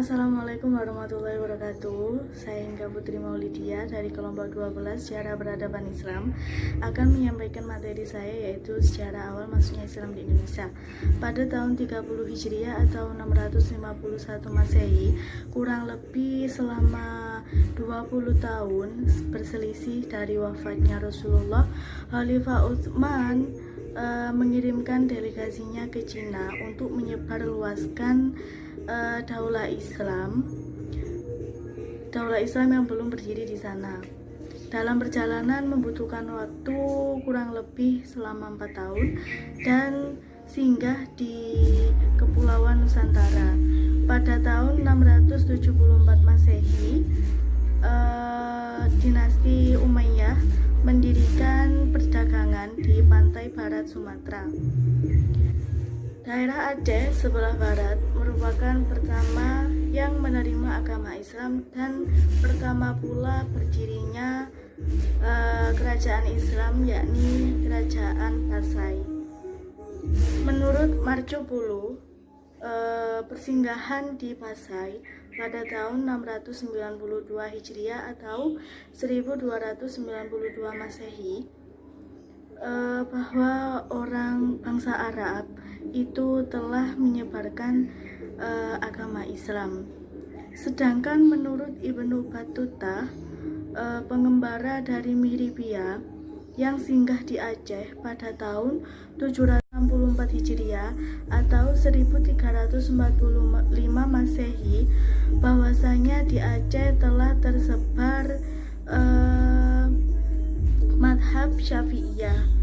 Assalamualaikum warahmatullahi wabarakatuh. Saya Hingga Putri Maulidia dari kelompok 12 Sejarah Peradaban Islam akan menyampaikan materi saya, yaitu sejarah awal masuknya Islam di Indonesia. Pada tahun 30 Hijriah atau 651 Masehi, kurang lebih selama 20 tahun berselisih dari wafatnya Rasulullah, Khalifah Utsman mengirimkan delegasinya ke Cina untuk menyebarluaskan Daulah Islam yang belum berdiri di sana. Dalam perjalanan membutuhkan waktu kurang lebih selama 4 tahun dan singgah di Kepulauan Nusantara. Pada tahun 674 Masehi, dinasti Umayyah mendirikan perdagangan di pantai barat Sumatera. Daerah Aceh sebelah barat merupakan pertama yang menerima agama Islam dan pertama pula berdirinya kerajaan Islam, yakni Kerajaan Pasai. Menurut Marco Polo, persinggahan di Pasai pada tahun 692 Hijriah atau 1292 Masehi, bahwa orang bangsa Arab itu telah menyebarkan agama Islam. Sedangkan menurut Ibnu Battuta, pengembara dari Miribia yang singgah di Aceh pada tahun 764 Hijriah atau 1345 Masehi, bahwasanya di Aceh telah tersebar madhab Syafi'iyah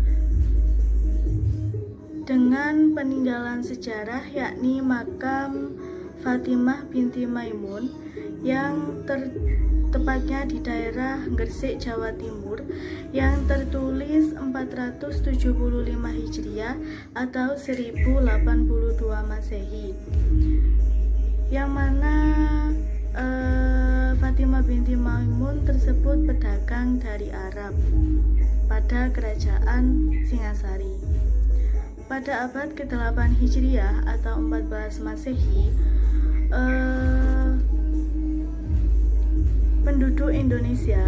dengan peninggalan sejarah, yakni makam Fatimah binti Maimun yang tepatnya di daerah Gresik, Jawa Timur, yang tertulis 475 Hijriah atau 1082 Masehi, yang mana Fatimah binti Maimun tersebut pedagang dari Arab pada kerajaan Singasari. Pada abad ke-8 Hijriah atau 14 Masehi, penduduk Indonesia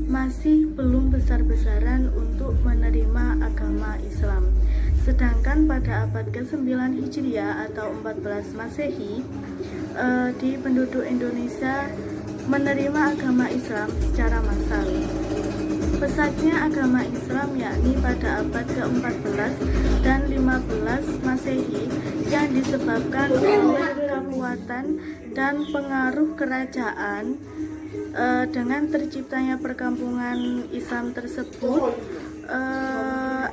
masih belum besar-besaran untuk menerima agama Islam. Sedangkan pada abad ke-9 Hijriah atau 14 Masehi, di penduduk Indonesia menerima agama Islam secara massal. Pesatnya agama Islam yakni pada abad ke-14 dan 15 Masehi yang disebabkan oleh kekuatan dan pengaruh kerajaan. Dengan terciptanya perkampungan Islam tersebut,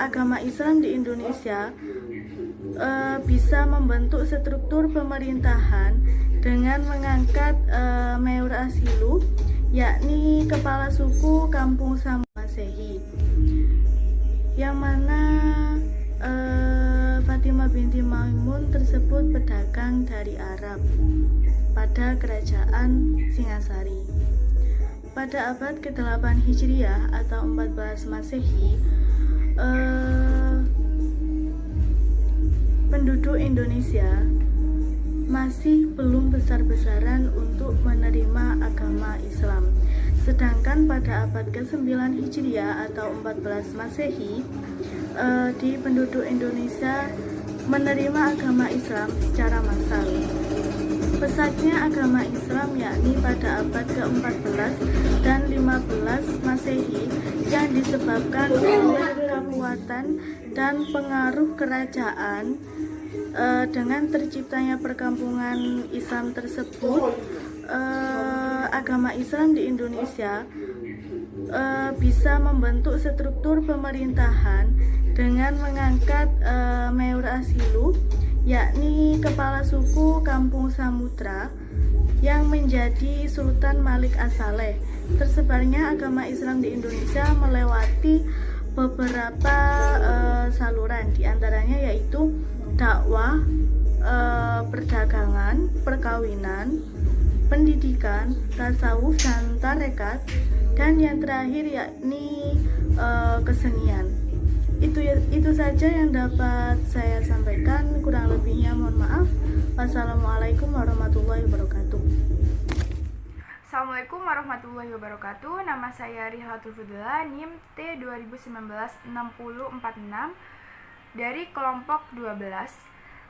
agama Islam di Indonesia bisa membentuk struktur pemerintahan dengan mengangkat Mayor Asilu, yakni kepala suku Kampung Samu Masehi, yang mana Fatimah binti Maimun tersebut pedagang dari Arab pada kerajaan Singasari. Pada abad ke-8 Hijriah atau 14 Masehi, penduduk Indonesia masih belum besar-besaran untuk menerima agama Islam. Sedangkan pada abad ke-9 Hijriah atau 14 Masehi, di penduduk Indonesia menerima agama Islam secara massal. Pesatnya agama Islam yakni pada abad ke-14 dan 15 Masehi yang disebabkan oleh kekuatan dan pengaruh kerajaan. Dengan terciptanya perkampungan Islam tersebut, agama Islam di Indonesia bisa membentuk struktur pemerintahan dengan mengangkat Mayor Asilu, yakni kepala suku Kampung Samudra, yang menjadi Sultan Malik As-Saleh. Tersebarnya agama Islam di Indonesia melewati beberapa saluran, diantaranya yaitu dakwah, perdagangan, perkawinan, pendidikan, tasawuf dan tarekat, dan yang terakhir yakni kesenian. Itu saja yang dapat saya sampaikan, kurang lebihnya mohon maaf. Wassalamualaikum warahmatullahi wabarakatuh. Assalamualaikum warahmatullahi wabarakatuh. Nama saya Rihlatul Fudula, NIM T 2019-6046 dari kelompok 12.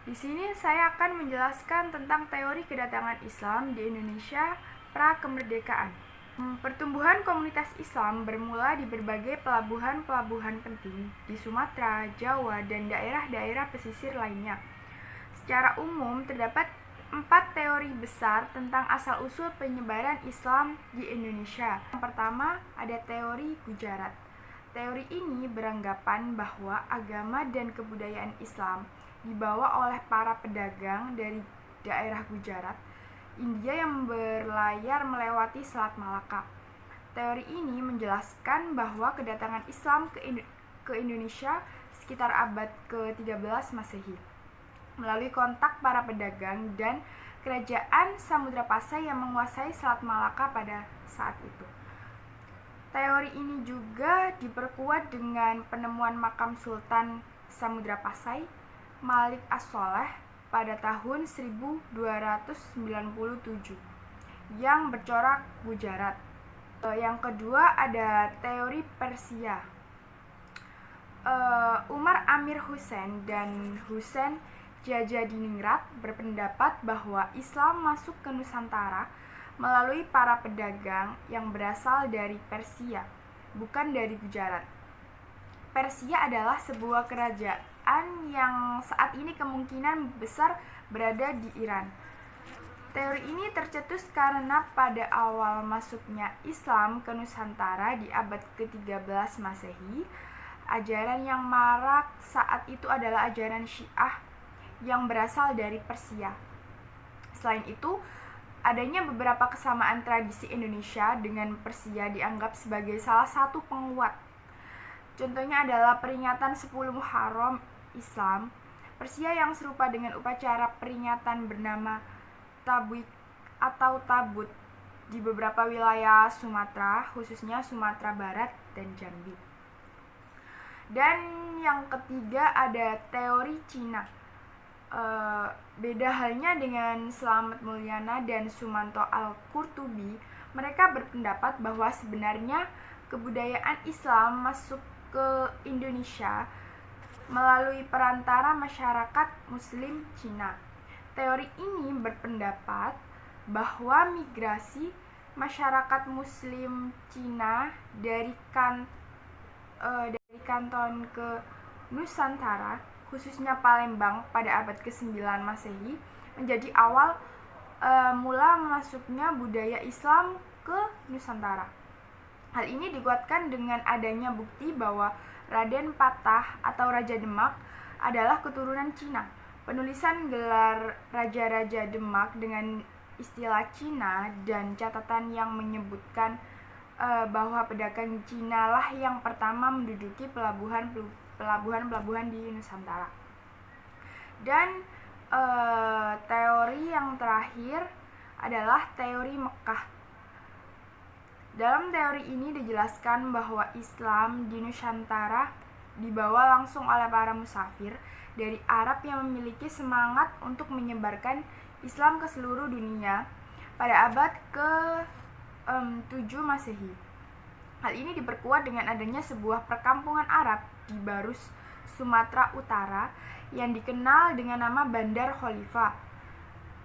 Di sini saya akan menjelaskan tentang teori kedatangan Islam di Indonesia pra-kemerdekaan. Pertumbuhan komunitas Islam bermula di berbagai pelabuhan-pelabuhan penting di Sumatera, Jawa, dan daerah-daerah pesisir lainnya. Secara umum, terdapat 4 teori besar tentang asal-usul penyebaran Islam di Indonesia. Yang pertama, ada teori Gujarat. Teori ini beranggapan bahwa agama dan kebudayaan Islam dibawa oleh para pedagang dari daerah Gujarat, India yang berlayar melewati Selat Malaka. Teori ini menjelaskan bahwa kedatangan Islam ke Indonesia sekitar abad ke-13 Masehi melalui kontak para pedagang dan kerajaan Samudra Pasai yang menguasai Selat Malaka pada saat itu. Teori ini juga diperkuat dengan penemuan makam Sultan Samudra Pasai, Malik As-Soleh, pada tahun 1297 yang bercorak Gujarat. Yang kedua ada teori Persia. Umar Amir Hussein dan Hussein Jajadiningrat berpendapat bahwa Islam masuk ke Nusantara melalui para pedagang yang berasal dari Persia, bukan dari Gujarat. Persia adalah sebuah kerajaan yang saat ini kemungkinan besar berada di Iran. Teori ini tercetus karena pada awal masuknya Islam ke Nusantara di abad ke-13 Masehi, ajaran yang marak saat itu adalah ajaran Syiah yang berasal dari Persia. Selain itu, adanya beberapa kesamaan tradisi Indonesia dengan Persia dianggap sebagai salah satu penguat. Contohnya adalah peringatan 10 Muharram Islam, Persia yang serupa dengan upacara peringatan bernama Tabuk atau Tabut di beberapa wilayah Sumatera, khususnya Sumatera Barat dan Jambi. Dan yang ketiga ada teori Cina. Beda halnya dengan Slamet Mulyana dan Sumanto Al-Qurtubi, mereka berpendapat bahwa sebenarnya kebudayaan Islam masuk ke Indonesia melalui perantara masyarakat Muslim Cina. Teori ini berpendapat bahwa migrasi masyarakat Muslim Cina dari Kanton ke Nusantara, khususnya Palembang pada abad ke-9 Masehi, menjadi awal mula masuknya budaya Islam ke Nusantara. Hal ini dikuatkan dengan adanya bukti bahwa Raden Patah atau Raja Demak adalah keturunan Cina. Penulisan gelar Raja-Raja Demak dengan istilah Cina dan catatan yang menyebutkan bahwa pedagang Cina lah yang pertama menduduki pelabuhan-pelabuhan di Nusantara. Dan teori yang terakhir adalah teori Mekah. Dalam teori ini dijelaskan bahwa Islam di Nusantara dibawa langsung oleh para musafir dari Arab yang memiliki semangat untuk menyebarkan Islam ke seluruh dunia pada abad ke-7 Masehi. Hal ini diperkuat dengan adanya sebuah perkampungan Arab di Barus, Sumatera Utara yang dikenal dengan nama Bandar Khalifah.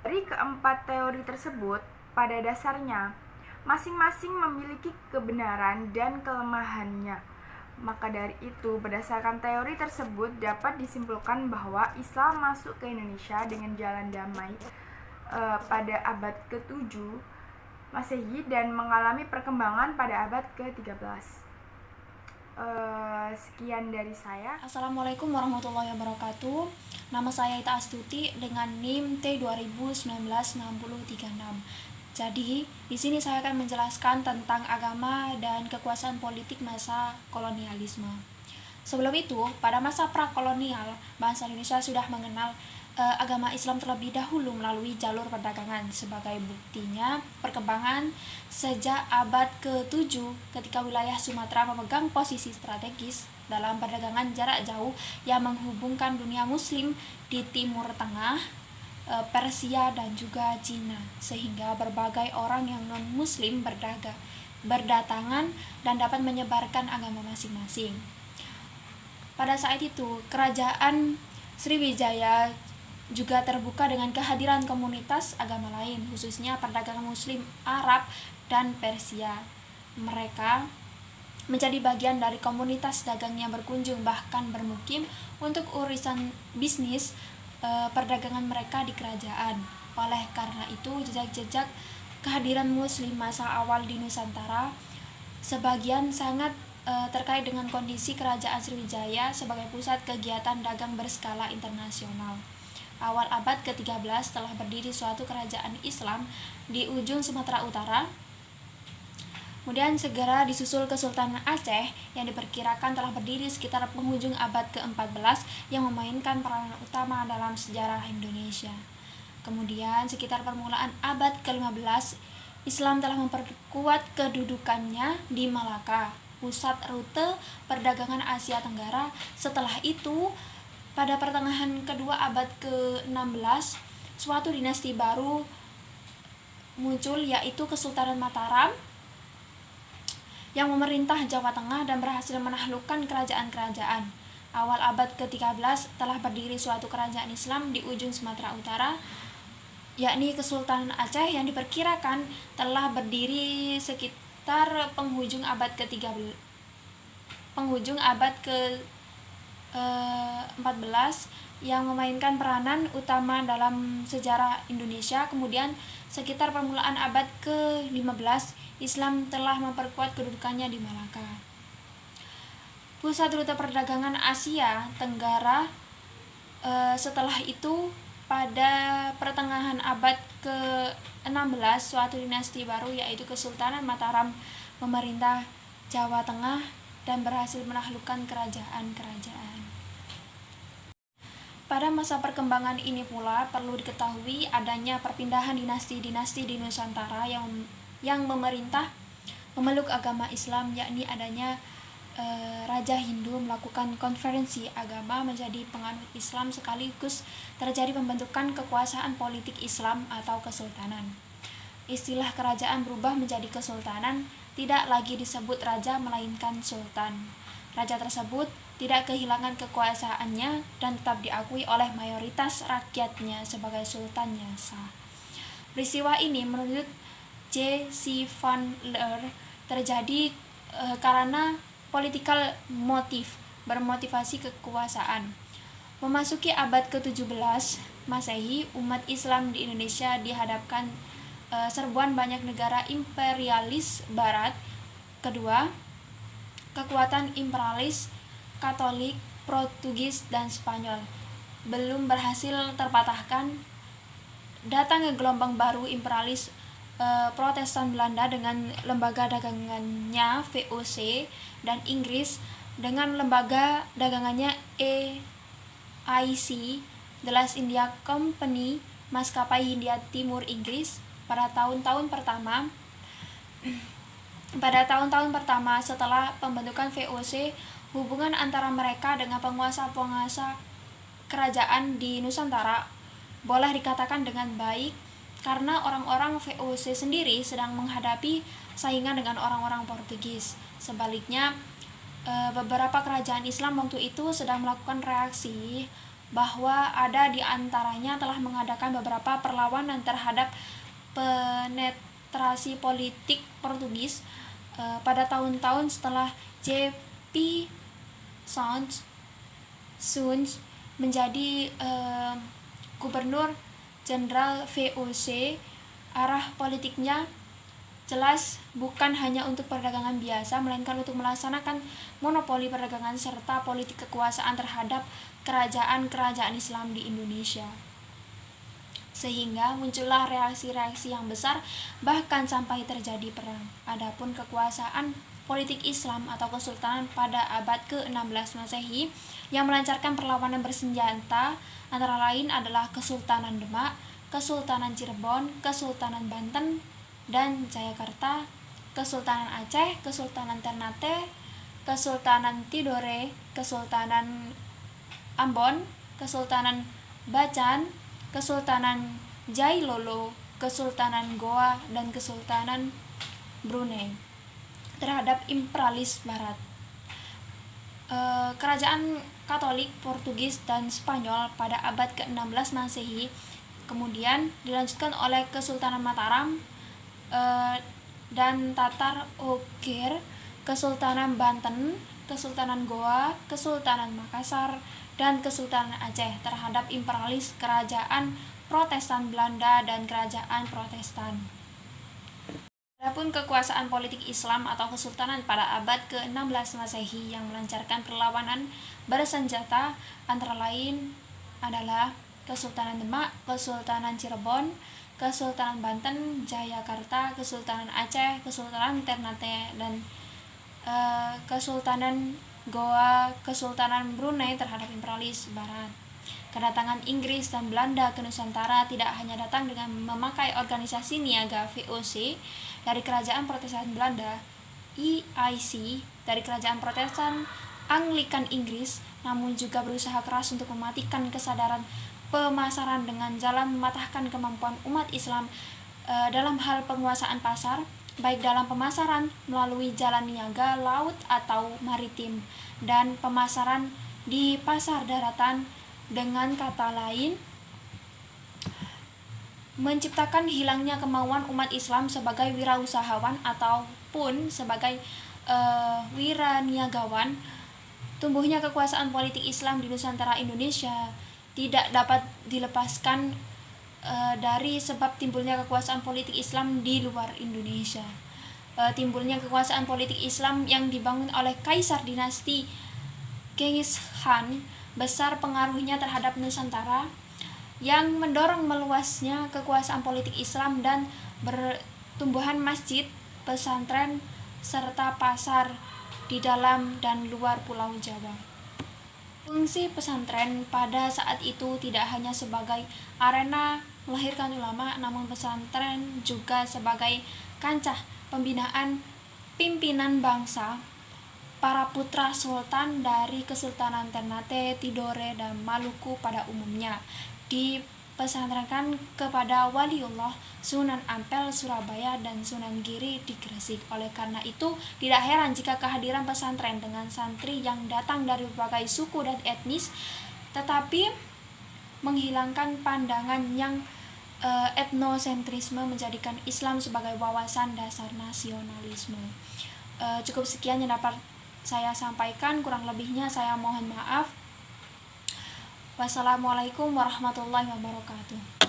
Dari keempat teori tersebut, pada dasarnya masing-masing memiliki kebenaran dan kelemahannya. Maka dari itu, berdasarkan teori tersebut dapat disimpulkan bahwa Islam masuk ke Indonesia dengan jalan damai pada abad ke-7 Masehi dan mengalami perkembangan pada abad ke-13. Sekian dari saya. Assalamualaikum warahmatullahi wabarakatuh. Nama saya Ita Astuti dengan NIM T 2019-6036. Jadi, di sini saya akan menjelaskan tentang agama dan kekuasaan politik masa kolonialisme. Sebelum itu, pada masa prakolonial, bangsa Indonesia sudah mengenal agama Islam terlebih dahulu melalui jalur perdagangan. Sebagai buktinya, perkembangan sejak abad ke-7 ketika wilayah Sumatera memegang posisi strategis dalam perdagangan jarak jauh yang menghubungkan dunia muslim di Timur Tengah, Persia dan juga Cina, sehingga berbagai orang yang non-muslim berdatangan dan dapat menyebarkan agama masing-masing. Pada saat itu, kerajaan Sriwijaya juga terbuka dengan kehadiran komunitas agama lain, khususnya perdagangan muslim Arab dan Persia. Mereka menjadi bagian dari komunitas dagang yang berkunjung bahkan bermukim untuk urusan bisnis perdagangan mereka di kerajaan. Oleh karena itu, jejak-jejak kehadiran muslim masa awal di Nusantara sebagian sangat terkait dengan kondisi kerajaan Sriwijaya sebagai pusat kegiatan dagang berskala internasional. Awal abad ke-13 telah berdiri suatu kerajaan Islam di ujung Sumatera Utara. Kemudian segera disusul Kesultanan Aceh yang diperkirakan telah berdiri sekitar penghujung abad ke-14 yang memainkan peranan utama dalam sejarah Indonesia. Kemudian sekitar permulaan abad ke-15, Islam telah memperkuat kedudukannya di Malaka, pusat rute perdagangan Asia Tenggara. Setelah itu, pada pertengahan kedua abad ke-16, suatu dinasti baru muncul, yaitu Kesultanan Mataram yang memerintah Jawa Tengah dan berhasil menaklukkan kerajaan-kerajaan. Awal abad ke-13 telah berdiri suatu kerajaan Islam di ujung Sumatera Utara, yakni Kesultanan Aceh yang diperkirakan telah berdiri sekitar penghujung abad ke-14 yang memainkan peranan utama dalam sejarah Indonesia. Kemudian sekitar permulaan abad ke-15, Islam telah memperkuat kedudukannya di Malaka, pusat rute perdagangan Asia Tenggara. Setelah itu, pada pertengahan abad ke-16, suatu dinasti baru yaitu Kesultanan Mataram memerintah Jawa Tengah dan berhasil menaklukkan kerajaan-kerajaan. Pada masa perkembangan ini pula perlu diketahui adanya perpindahan dinasti-dinasti di Nusantara yang memeluk agama Islam, yakni adanya Raja Hindu melakukan konferensi agama menjadi penganut Islam, sekaligus terjadi pembentukan kekuasaan politik Islam atau kesultanan. Istilah kerajaan berubah menjadi kesultanan, tidak lagi disebut raja melainkan sultan. Raja tersebut tidak kehilangan kekuasaannya dan tetap diakui oleh mayoritas rakyatnya sebagai sultan yang sah. Peristiwa ini menurut J.C. Van Leer terjadi karena political motif bermotivasi kekuasaan. Memasuki abad ke-17 Masehi, umat Islam di Indonesia dihadapkan serbuan banyak negara imperialis barat. Kedua, kekuatan imperialis Katolik, Portugis, dan Spanyol belum berhasil terpatahkan. Datangnya gelombang baru imperialis Protestan Belanda dengan lembaga dagangannya VOC dan Inggris dengan lembaga dagangannya EIC, The East India Company, maskapai Hindia Timur Inggris. Pada tahun-tahun pertama setelah pembentukan VOC, hubungan antara mereka dengan penguasa-penguasa kerajaan di Nusantara boleh dikatakan dengan baik, karena orang-orang VOC sendiri sedang menghadapi saingan dengan orang-orang Portugis. Sebaliknya, beberapa kerajaan Islam waktu itu sedang melakukan reaksi bahwa ada di antaranya telah mengadakan beberapa perlawanan terhadap penetrasi politik Portugis pada tahun-tahun setelah J.P. Smuts menjadi gubernur jenderal VOC. Arah politiknya jelas bukan hanya untuk perdagangan biasa, melainkan untuk melaksanakan monopoli perdagangan serta politik kekuasaan terhadap kerajaan-kerajaan Islam di Indonesia. Sehingga muncullah reaksi-reaksi yang besar, bahkan sampai terjadi perang. Adapun kekuasaan politik Islam atau kesultanan pada abad ke-16 Masehi yang melancarkan perlawanan bersenjata antara lain adalah Kesultanan Demak, Kesultanan Cirebon, Kesultanan Banten dan Jayakarta, Kesultanan Aceh, Kesultanan Ternate, Kesultanan Tidore, Kesultanan Ambon, Kesultanan Bacan, Kesultanan Jailolo, Kesultanan Goa, dan Kesultanan Brunei terhadap imperialis Barat. Kerajaan Katolik, Portugis, dan Spanyol pada abad ke-16 Masehi kemudian dilanjutkan oleh Kesultanan Mataram dan Tatar Oghir, Kesultanan Banten, Kesultanan Goa, Kesultanan Makassar, dan Kesultanan Aceh terhadap imperialis Kerajaan Protestan Belanda dan Kerajaan Protestan. Adapun kekuasaan politik Islam atau kesultanan pada abad ke-16 Masehi yang melancarkan perlawanan bersenjata antara lain adalah Kesultanan Demak, Kesultanan Cirebon, Kesultanan Banten, Jayakarta, Kesultanan Aceh, Kesultanan Ternate, dan Kesultanan Goa, Kesultanan Brunei terhadap imperialis Barat. Kedatangan Inggris dan Belanda ke Nusantara tidak hanya datang dengan memakai organisasi niaga VOC dari Kerajaan Protestan Belanda, EIC dari Kerajaan Protestan Anglikan Inggris, namun juga berusaha keras untuk mematikan kesadaran pemasaran dengan jalan mematahkan kemampuan umat Islam dalam hal penguasaan pasar, baik dalam pemasaran melalui jalan niaga, laut, atau maritim, dan pemasaran di pasar daratan. Dengan kata lain, menciptakan hilangnya kemauan umat Islam sebagai wirausahawan ataupun sebagai wiraniagawan. Tumbuhnya kekuasaan politik Islam di Nusantara Indonesia tidak dapat dilepaskan dari sebab timbulnya kekuasaan politik Islam di luar Indonesia. Timbulnya kekuasaan politik Islam yang dibangun oleh Kaisar dinasti Genghis Khan besar pengaruhnya terhadap Nusantara, yang mendorong meluasnya kekuasaan politik Islam dan bertumbuhan masjid, pesantren, serta pasar di dalam dan luar Pulau Jawa. Fungsi pesantren pada saat itu tidak hanya sebagai arena melahirkan ulama, namun pesantren juga sebagai kancah pembinaan pimpinan bangsa, para putra sultan dari Kesultanan Ternate, Tidore, dan Maluku pada umumnya dipesantrenkan kepada Waliullah Sunan Ampel Surabaya dan Sunan Giri di Gresik. Oleh karena itu, tidak heran jika kehadiran pesantren dengan santri yang datang dari berbagai suku dan etnis, tetapi menghilangkan pandangan yang etnosentrisme menjadikan Islam sebagai wawasan dasar nasionalisme. Cukup sekian yang dapat saya sampaikan, kurang lebihnya saya mohon maaf. Wassalamualaikum warahmatullahi wabarakatuh.